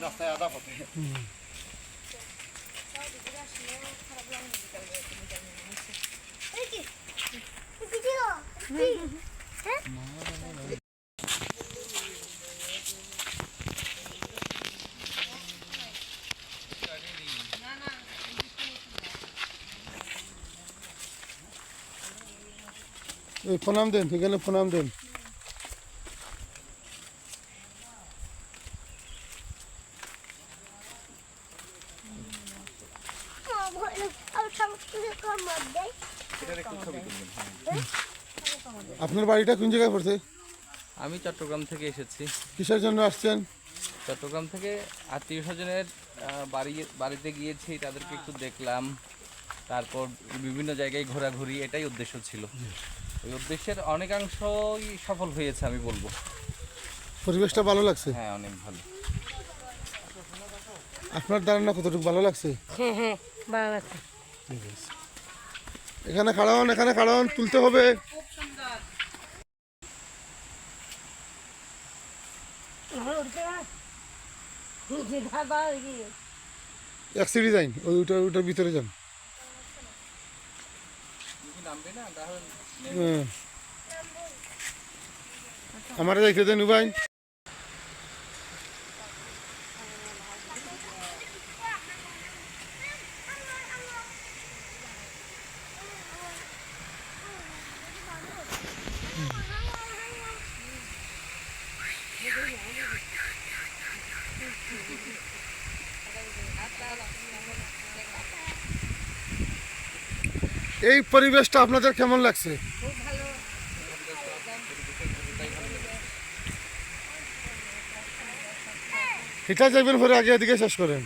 রাস্তায় আদা পথে। প্রণাম দেন, সেখানে প্রণাম দেন। আপনার বাড়িটা কোন জায়গায় পড়ছে? আমি চট্টগ্রাম থেকে এসেছি। কিসের জন্য আসছেন? চট্টগ্রাম থেকে আত্মীয় স্বজনের বাড়িতে গিয়েছি, তাদেরকে একটু দেখলাম, তারপর বিভিন্ন জায়গায় ঘোরাঘুরি, এটাই উদ্দেশ্য ছিল। ওই উদ্দেশ্যের অনেকাংশই সফল হয়েছে আমি বলবো। পরিবেশটা ভালো লাগছে? হ্যাঁ, অনেক ভালো। আপনার ধারণা কতটুকু ভালো লাগছে? হ্যাঁ হ্যাঁ ভালো লাগছে। ঠিক আছে, এখানে খাড়ান, এখানে খাড়ান, তুলতে হবে। এক সিঁড়ি যাইন, ওইটার ভিতরে যান। হ্যাঁ, আমার যাইতে দেন ভাই। এই পরিবেশটা আপনাদের কেমন লাগছে? এটা যাবেন পরে আগে এদিকে শেষ করেন।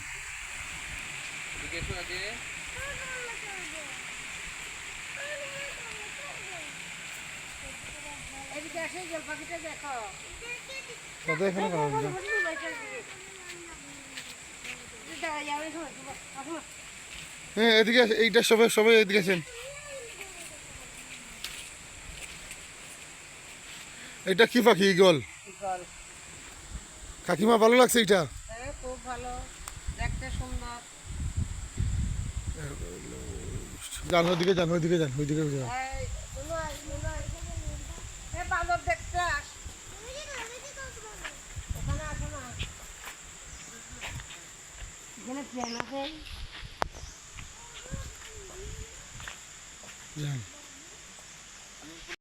দাদা এখানে হ্যাঁ, এদিকে এইটা সবাই সবাই এদিকে আছেন। এটা কি পাখি? ঈগল। কাকিমা ভালো লাগছে এটা? খুব ভালো, দেখতে সুন্দর। যান ওইদিকে, যান ওইদিকে, যান ওইদিকে যান। বাঁদর দেখতে আস, ওখানে আসো না, এখানে ট্রেন আছে। যান।